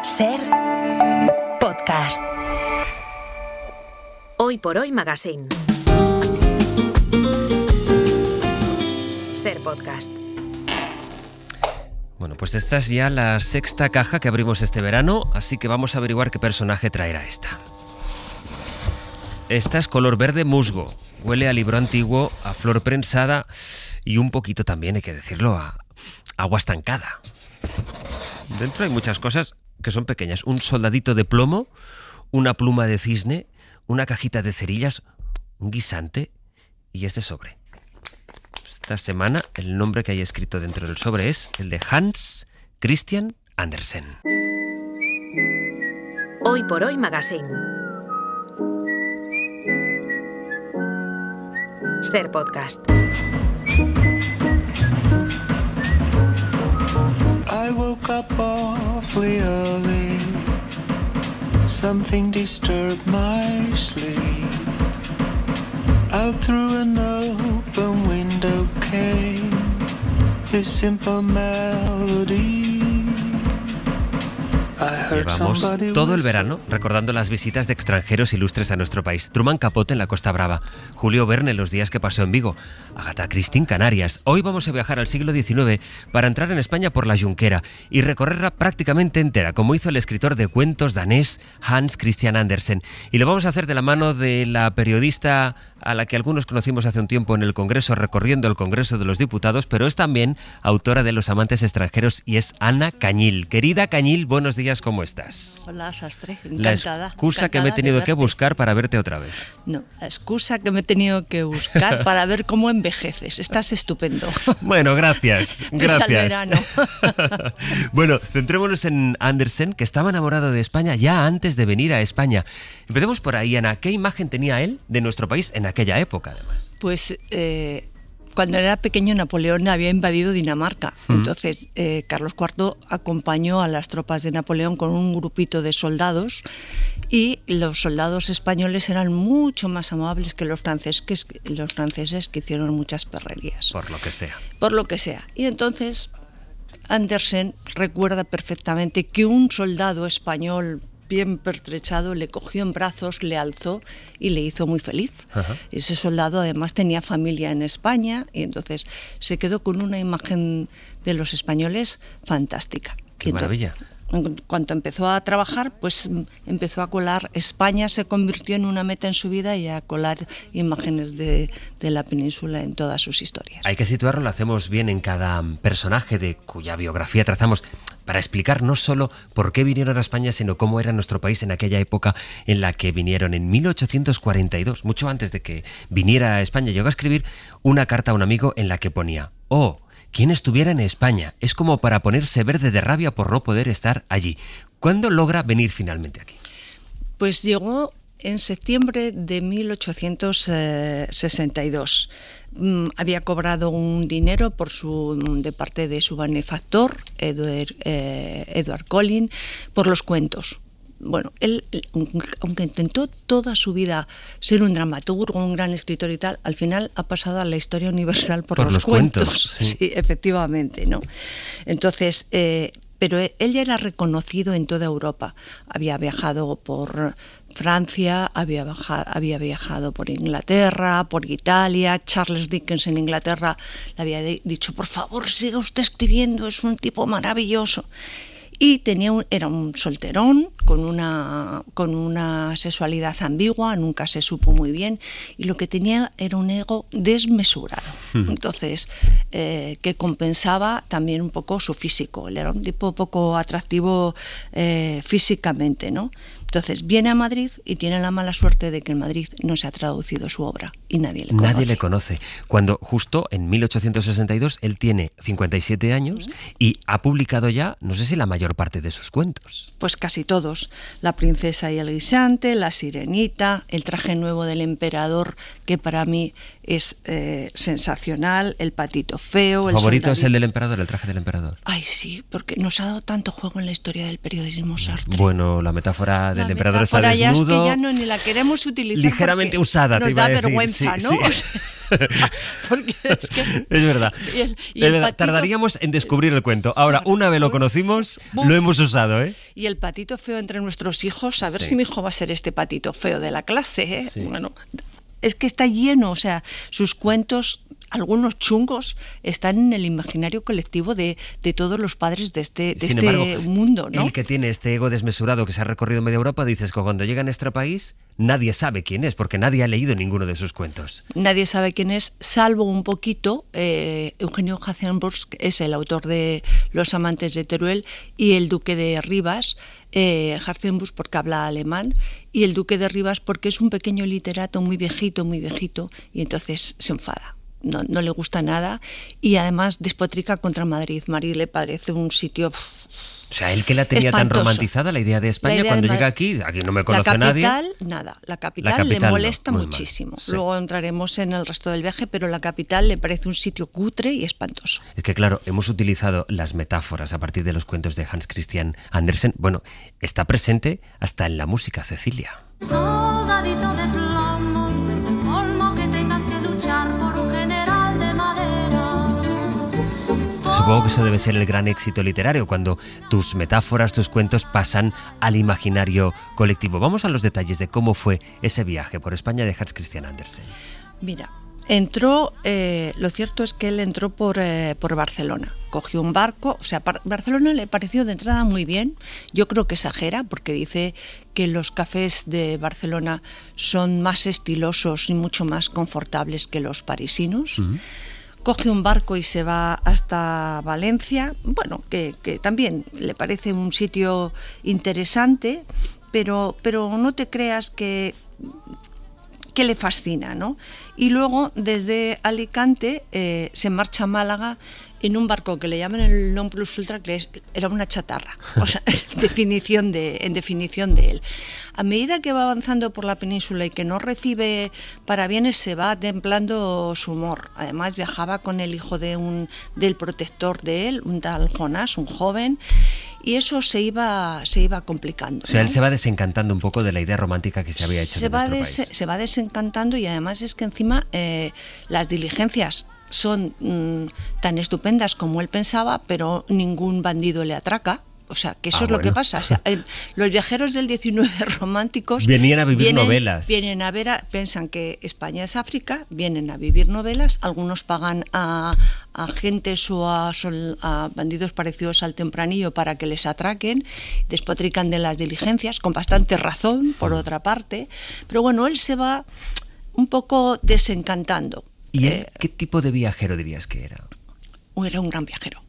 Ser podcast. Hoy por hoy Magazine. Ser podcast. Bueno, pues esta es ya la sexta caja que abrimos este verano, así que vamos a averiguar qué personaje traerá esta. Esta es color verde musgo, huele a libro antiguo, a flor prensada y un poquito también, hay que decirlo, a agua estancada. Dentro hay muchas cosas que son pequeñas. Un soldadito de plomo, una pluma de cisne, una cajita de cerillas, un guisante y este sobre. Esta semana el nombre que hay escrito dentro del sobre es el de Hans Christian Andersen. Hoy por hoy Magazine. Ser podcast. I woke up awfully early. Something disturbed my sleep. Out through an open window came this simple melody. Llevamos todo el verano recordando las visitas de extranjeros ilustres a nuestro país. Truman Capote en la Costa Brava, Julio Verne los días que pasó en Vigo, Agatha Christie en Canarias. Hoy vamos a viajar al siglo XIX para entrar en España por la Junquera y recorrerla prácticamente entera, como hizo el escritor de cuentos danés Hans Christian Andersen. Y lo vamos a hacer de la mano de la periodista a la que algunos conocimos hace un tiempo en el Congreso, recorriendo el Congreso de los Diputados, pero es también autora de Los amantes extranjeros y es Ana Cañil. Querida Cañil, buenos días, ¿cómo estás? Hola, Sastre, encantada. La excusa que me he tenido que buscar para verte otra vez. No, la excusa que me he tenido que buscar para ver cómo envejeces. Estás estupendo. Bueno, gracias. Pese al verano. Bueno, centrémonos en Andersen, que estaba enamorado de España ya antes de venir a España. Empecemos por ahí, Ana. ¿Qué imagen tenía él de nuestro país en aquella época, además? Pues cuando era pequeño Napoleón había invadido Dinamarca. Entonces Carlos IV acompañó a las tropas de Napoleón con un grupito de soldados y los soldados españoles eran mucho más amables que los franceses que hicieron muchas perrerías. Por lo que sea. Por lo que sea. Y entonces Andersen recuerda perfectamente que un soldado español bien pertrechado le cogió en brazos, le alzó y le hizo muy feliz. Ajá. Ese soldado además tenía familia en España y entonces se quedó con una imagen de los españoles fantástica. ¡Qué maravilla! En cuanto empezó a trabajar, pues empezó a colar. España se convirtió en una meta en su vida y a colar imágenes de la península en todas sus historias. Hay que situarlo, lo hacemos bien en cada personaje de cuya biografía trazamos para explicar no solo por qué vinieron a España, sino cómo era nuestro país en aquella época en la que vinieron. En 1842, mucho antes de que viniera a España, llegó a escribir una carta a un amigo en la que ponía: «Oh, quien estuviera en España es como para ponerse verde de rabia por no poder estar allí». ¿Cuándo logra venir finalmente aquí? Pues llegó en septiembre de 1862. Había cobrado un dinero de parte de su benefactor, Edward Collins, por los cuentos. Bueno, él, aunque intentó toda su vida ser un dramaturgo, un gran escritor y tal, al final ha pasado a la historia universal por los cuentos. Sí, efectivamente, ¿no? Entonces, pero él ya era reconocido en toda Europa. Había viajado por Francia, había viajado por Inglaterra, por Italia. Charles Dickens en Inglaterra le había dicho: por favor, siga usted escribiendo, es un tipo maravilloso. Y era un solterón con una sexualidad ambigua, nunca se supo muy bien, y lo que tenía era un ego desmesurado. Entonces, que compensaba también un poco su físico. Él era un tipo poco atractivo físicamente, ¿no? Entonces viene a Madrid y tiene la mala suerte de que en Madrid no se ha traducido su obra y nadie le conoce. Nadie le conoce. Cuando justo en 1862 él tiene 57 años y ha publicado ya, no sé si la mayor parte de sus cuentos. Pues casi todos. La princesa y el guisante, La sirenita, El traje nuevo del emperador, que para mí es sensacional, el patito feo. ¿Tu favorito es el del emperador, el traje del emperador? Ay, sí, porque nos ha dado tanto juego en la historia del periodismo Sartre. Bueno, la metáfora del emperador está desnudo. Ya es que ya no ni la queremos utilizar. Ligeramente usada, te iba a decir. Nos da vergüenza, sí, ¿no? Sí. Porque es que... Es verdad. Y el patito... Tardaríamos en descubrir el cuento. Ahora, una vez lo conocimos, lo hemos usado, ¿eh? Y el patito feo entre nuestros hijos, a ver si mi hijo va a ser este patito feo de la clase, ¿eh? Sí. Bueno, es que está lleno, o sea, sus cuentos, algunos chungos, están en el imaginario colectivo de todos los padres de este embargo, mundo, ¿no? El que tiene este ego desmesurado que se ha recorrido media Europa, dices que cuando llega a nuestro país nadie sabe quién es, porque nadie ha leído ninguno de sus cuentos. Nadie sabe quién es, salvo un poquito Eugenio Hartzenbusch, que es el autor de Los amantes de Teruel, y el duque de Rivas, Hartzenbusch porque habla alemán, y el duque de Rivas porque es un pequeño literato muy viejito, y entonces se enfada. No le gusta nada y además despotrica contra Madrid. Madrid le parece un sitio... O sea, él que la tenía espantoso. Tan romantizada, la idea de España, cuando llega aquí no me conoce nadie. La capital le molesta muchísimo. Sí. Luego entraremos en el resto del viaje, pero la capital le parece un sitio cutre y espantoso. Es que claro, hemos utilizado las metáforas a partir de los cuentos de Hans Christian Andersen. Bueno, está presente hasta en la música, Cecilia. Soldadito de plomo, es el colmo que tengas que luchar por un general de madera. Supongo que eso debe ser el gran éxito literario, cuando tus metáforas, tus cuentos pasan al imaginario colectivo. Vamos a los detalles de cómo fue ese viaje por España de Hans Christian Andersen. Mira, entró, lo cierto es que él entró por Barcelona. Cogió un barco, o sea, Barcelona le pareció de entrada muy bien. Yo creo que exagera porque dice que los cafés de Barcelona son más estilosos y mucho más confortables que los parisinos. Uh-huh. Coge un barco y se va hasta Valencia, bueno, que también le parece un sitio interesante, pero no te creas que le fascina, ¿no? Y luego desde Alicante se marcha a Málaga en un barco que le llaman el Non Plus Ultra, que era una chatarra, o sea, en definición de él. A medida que va avanzando por la península y que no recibe parabienes, se va templando su humor. Además viajaba con el hijo del protector de él, un tal Jonás, un joven, y eso se iba complicando. O sea, ¿no? Él se va desencantando un poco de la idea romántica que se había hecho de nuestro país. Se va desencantando y además es que encima las diligencias son tan estupendas como él pensaba, pero ningún bandido le atraca. O sea, que eso es lo que pasa. O sea, los viajeros del 19 románticos venían a vivir novelas. Piensan que España es África, vienen a vivir novelas, algunos pagan a agentes o a bandidos parecidos al Tempranillo para que les atraquen, despotrican de las diligencias, con bastante razón, por otra parte. Pero bueno, él se va un poco desencantando. ¿Y él qué tipo de viajero dirías que era? Era un gran viajero.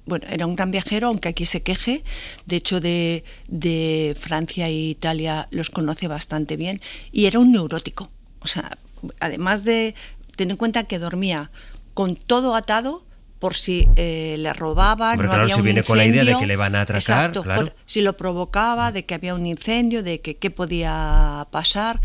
Bueno, era un gran viajero, aunque aquí se queje. De hecho, de Francia e Italia los conoce bastante bien. Y era un neurótico. O sea, además de tener en cuenta que dormía con todo atado por si le robaban, hombre, no claro, había si un viene incendio. Con la idea de que le van a atracar, exacto, claro. Si lo provocaba, de que había un incendio, de que qué podía pasar,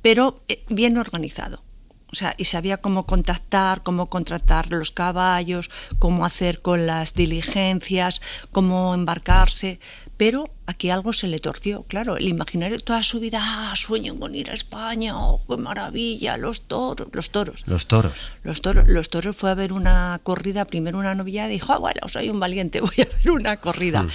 pero bien organizado. O sea, y sabía cómo contactar, cómo contratar los caballos, cómo hacer con las diligencias, cómo embarcarse. Pero aquí algo se le torció, claro. El imaginario toda su vida, sueño con ir a España, oh, qué maravilla, los toros. Los toros fue a ver una corrida, primero una novillada, y dijo, bueno, soy un valiente, voy a ver una corrida.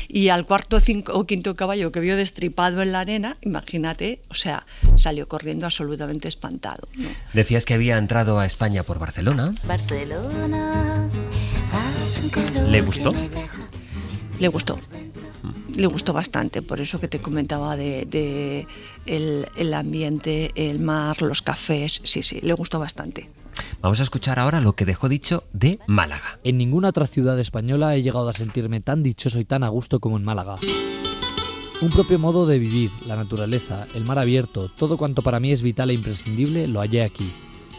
Y al cuarto o quinto caballo que vio destripado en la arena, imagínate, o sea, salió corriendo absolutamente espantado, ¿no? Decías que había entrado a España por Barcelona. ¿Le gustó? Le gustó bastante, por eso que te comentaba de el ambiente, el mar, los cafés, sí, le gustó bastante. Vamos a escuchar ahora lo que dejó dicho de Málaga. En ninguna otra ciudad española he llegado a sentirme tan dichoso y tan a gusto como en Málaga. Un propio modo de vivir, la naturaleza, el mar abierto, todo cuanto para mí es vital e imprescindible, lo hallé aquí.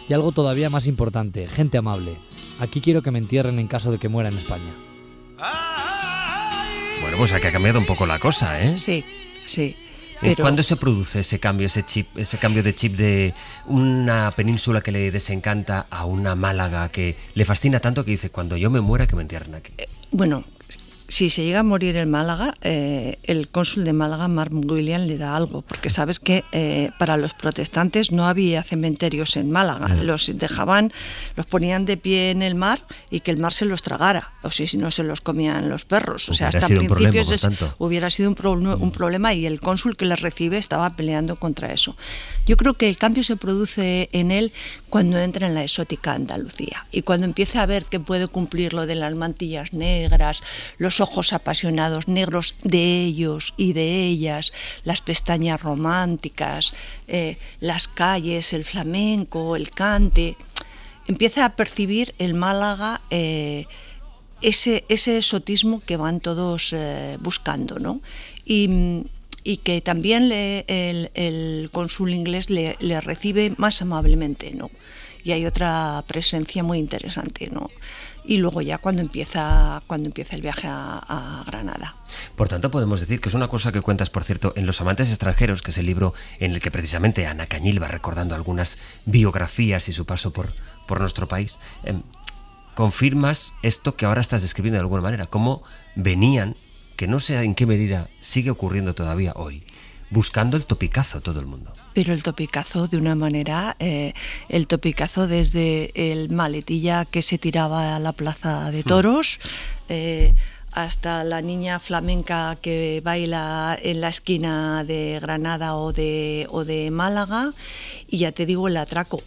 Y algo todavía más importante, gente amable. Aquí quiero que me entierren en caso de que muera en España. Bueno, pues aquí ha cambiado un poco la cosa, ¿eh? Sí. ¿Cuándo se produce ese cambio de chip de una península que le desencanta a una Málaga que le fascina tanto que dice, cuando yo me muera que me entierren aquí? Bueno, si se llega a morir en Málaga, el cónsul de Málaga, Mark William, le da algo, porque sabes que para los protestantes no había cementerios en Málaga, los ponían de pie en el mar y que el mar se los tragara, o si no se los comían los perros. O sea, hasta principios hubiera sido un problema, y el cónsul que les recibe estaba peleando contra eso. Yo creo que el cambio se produce en él cuando entra en la exótica Andalucía y cuando empieza a ver que puede cumplir lo de las mantillas negras, los ojos apasionados negros de ellos y de ellas, las pestañas románticas, las calles, el flamenco, el cante. Empieza a percibir el Málaga ese exotismo que van todos buscando, ¿no? Y que también el cónsul inglés le recibe más amablemente, ¿no? Y hay otra presencia muy interesante, ¿no? Y luego ya cuando empieza el viaje a Granada. Por tanto, podemos decir que es una cosa que cuentas, por cierto, en Los amantes extranjeros, que es el libro en el que precisamente Ana Cañil va recordando algunas biografías y su paso por nuestro país. Confirmas esto que ahora estás describiendo de alguna manera, cómo venían, que no sé en qué medida sigue ocurriendo todavía hoy, buscando el topicazo todo el mundo. Pero el topicazo de una manera, el topicazo desde el maletilla que se tiraba a la plaza de toros, hasta la niña flamenca que baila en la esquina de Granada o de Málaga, y ya te digo, el atraco.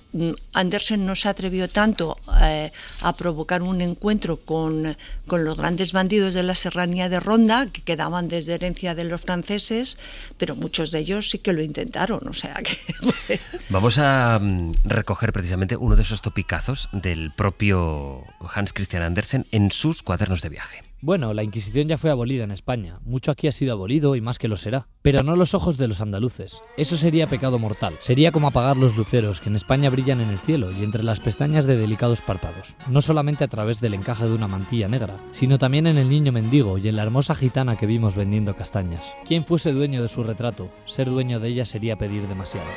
Andersen no se atrevió tanto a provocar un encuentro con los grandes bandidos de la serranía de Ronda, que quedaban desde herencia de los franceses, pero muchos de ellos sí que lo intentaron, o sea que... Vamos a recoger precisamente uno de esos topicazos del propio Hans Christian Andersen en sus cuadernos de viaje. Bueno, la Inquisición ya fue abolida en España. Mucho aquí ha sido abolido y más que lo será. Pero no los ojos de los andaluces. Eso sería pecado mortal. Sería como apagar los luceros que en España brillan en el cielo y entre las pestañas de delicados párpados. No solamente a través del encaje de una mantilla negra, sino también en el niño mendigo y en la hermosa gitana que vimos vendiendo castañas. Quien fuese dueño de su retrato, ser dueño de ella sería pedir demasiado.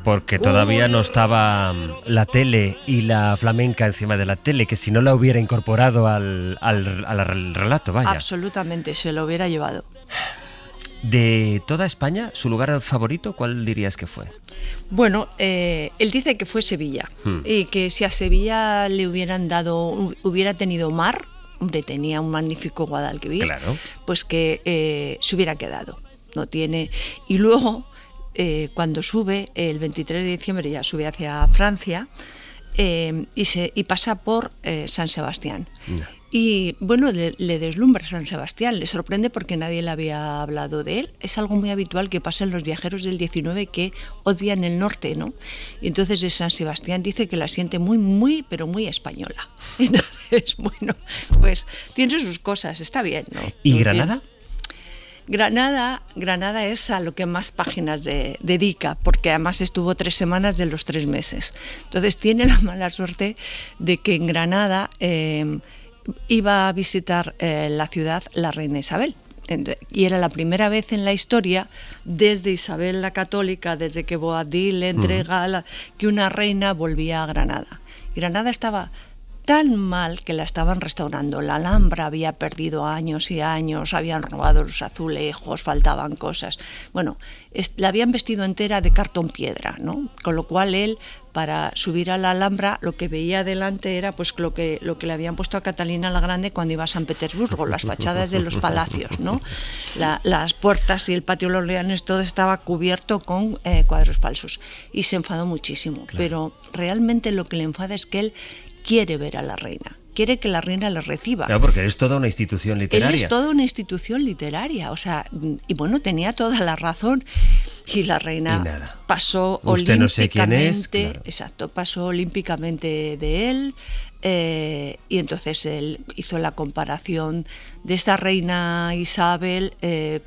Porque todavía no estaba la tele y la flamenca encima de la tele, que si no la hubiera incorporado al relato, vaya. Absolutamente, se lo hubiera llevado. De toda España, ¿su lugar favorito cuál dirías que fue? Bueno, él dice que fue Sevilla, y que si a Sevilla le hubiera tenido mar, hombre, tenía un magnífico Guadalquivir, claro, pues que se hubiera quedado. No tiene. Y luego... cuando sube, el 23 de diciembre ya sube hacia Francia y pasa por San Sebastián. No. Y bueno, le deslumbra San Sebastián, le sorprende porque nadie le había hablado de él. Es algo muy habitual que pasa en los viajeros del 19 que odian el norte, ¿no? Y entonces de San Sebastián dice que la siente muy, muy, pero muy española. Entonces, bueno, pues tiene sus cosas, está bien, ¿no? ¿Y Granada? Granada es a lo que más páginas dedica, porque además estuvo 3 semanas de los 3 meses. Entonces tiene la mala suerte de que en Granada iba a visitar la ciudad la reina Isabel. Y era la primera vez en la historia, desde Isabel la Católica, desde que Boabdil le entrega que una reina volvía a Granada. Y Granada estaba tan mal que la estaban restaurando. La Alhambra había perdido años y años, habían robado los azulejos, faltaban cosas. Bueno, la habían vestido entera de cartón piedra, ¿no? Con lo cual él, para subir a la Alhambra, lo que veía delante era pues lo que le habían puesto a Catalina la Grande cuando iba a San Petersburgo, las fachadas de los palacios, ¿no? Las puertas y el patio de los leones, todo estaba cubierto con cuadros falsos. Y se enfadó muchísimo. Claro. Pero realmente lo que le enfada es que él quiere ver a la reina, quiere que la reina le reciba. Claro, porque es toda una institución literaria. Él es toda una institución literaria, o sea, y bueno, tenía toda la razón. Y la reina pasó olímpicamente, no sé quién es, claro. Exacto, pasó olímpicamente de él, Y entonces él hizo la comparación de esta reina Isabel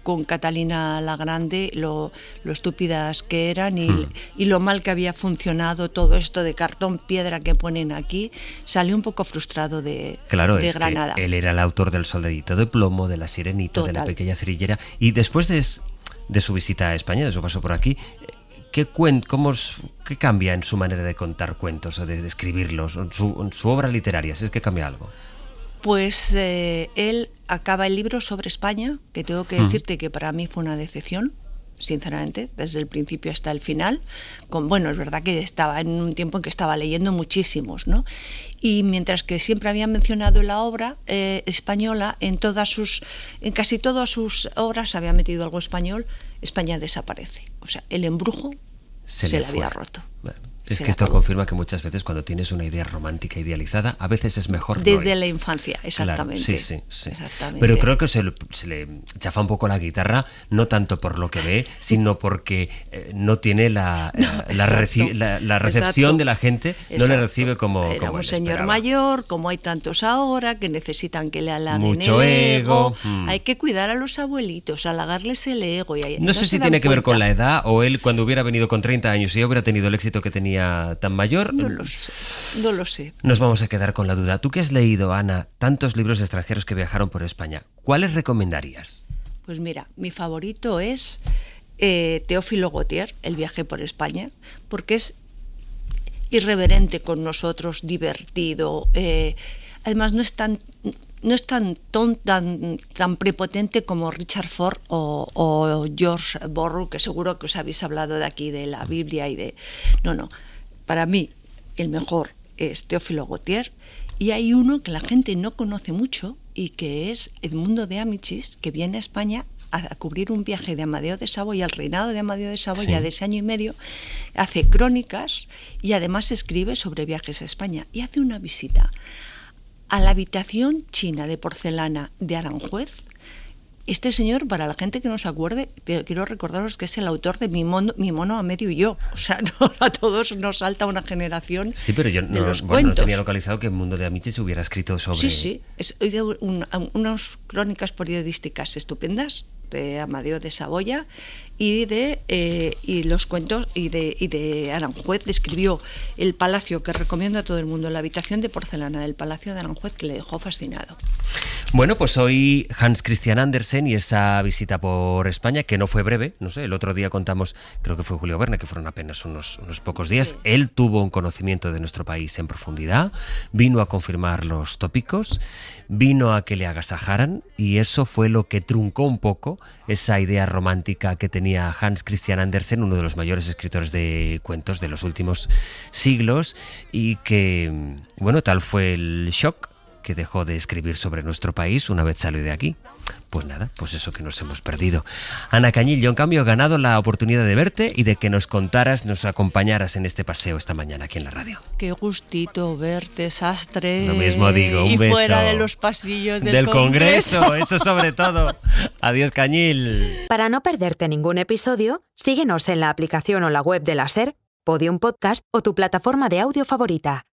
con Catalina la Grande, lo estúpidas que eran y lo mal que había funcionado todo esto de cartón piedra que ponen aquí. Salió un poco frustrado de Granada. Que él era el autor del Soldadito de Plomo, de La Sirenita, de La Pequeña Cerillera, y después de su visita a España, de su paso por aquí, ¿qué cambia en su manera de contar cuentos o de escribirlos, en su obra literaria, si es que cambia algo? Pues él acaba el libro sobre España, que tengo que decirte que para mí fue una decepción, sinceramente, desde el principio hasta el final. Es verdad que estaba en un tiempo en que estaba leyendo muchísimos, ¿no? Y mientras que siempre había mencionado la obra española, en casi todas sus obras había metido algo español, España desaparece. O sea, el embrujo se le había roto. Bueno, es que esto confirma que muchas veces cuando tienes una idea romántica idealizada, a veces es mejor desde la infancia, exactamente. Claro, sí. Exactamente. Pero creo que se le chafa un poco la guitarra, no tanto por lo que ve, sino porque no tiene la recepción de la gente, no le recibe como Era un él señor esperaba. mayor, como hay tantos ahora, que necesitan que le halaguen mucho el ego. Hay que cuidar a los abuelitos, halagarles el ego. No sé si tiene que ver con la edad o él cuando hubiera venido con 30 años y hubiera tenido el éxito que tenía tan mayor. No lo sé. Nos vamos a quedar con la duda. Tú que has leído, Ana, tantos libros extranjeros que viajaron por España, ¿cuáles recomendarías? Pues mira, mi favorito es Teófilo Gautier, El viaje por España, porque es irreverente con nosotros, divertido. Además no es tan prepotente como Richard Ford o George Borrow, que seguro que os habéis hablado de aquí, de la Biblia y de... No. Para mí, el mejor es Teófilo Gautier, y hay uno que la gente no conoce mucho y que es Edmundo de Amicis, que viene a España a cubrir un viaje de Amadeo de Saboya, al reinado de Amadeo de Saboya, de ese año y medio, hace crónicas y además escribe sobre viajes a España y hace una visita a la habitación china de porcelana de Aranjuez. Este señor, para la gente que no se acuerde, quiero recordaros que es el autor de Mi mono Amedio y yo. O sea, a todos nos salta una generación. Sí, pero yo no tenía localizado que Edmundo de Amicis hubiera escrito sobre... Sí. He oído unas crónicas periodísticas estupendas de Amadeo de Saboya y los cuentos y de Aranjuez. Describió el palacio, que recomiendo a todo el mundo, la habitación de porcelana del Palacio de Aranjuez, que le dejó fascinado. Bueno, pues hoy Hans Christian Andersen y esa visita por España, que no fue breve, no sé, el otro día contamos, creo que fue Julio Verne, que fueron apenas unos pocos días. Sí. Él tuvo un conocimiento de nuestro país en profundidad, vino a confirmar los tópicos, vino a que le agasajaran, y eso fue lo que truncó un poco esa idea romántica que tenía Hans Christian Andersen, uno de los mayores escritores de cuentos de los últimos siglos, y que, bueno, tal fue el shock que dejó de escribir sobre nuestro país una vez salió de aquí. Pues nada, pues eso que nos hemos perdido. Ana Cañil, yo en cambio he ganado la oportunidad de verte y de que nos contaras, nos acompañaras en este paseo esta mañana aquí en la radio. Qué gustito verte, sastre. Lo mismo digo, un beso. Y fuera de los pasillos del Congreso, eso sobre todo. Adiós, Cañil. Para no perderte ningún episodio, síguenos en la aplicación o la web de la SER, Podium Podcast o tu plataforma de audio favorita.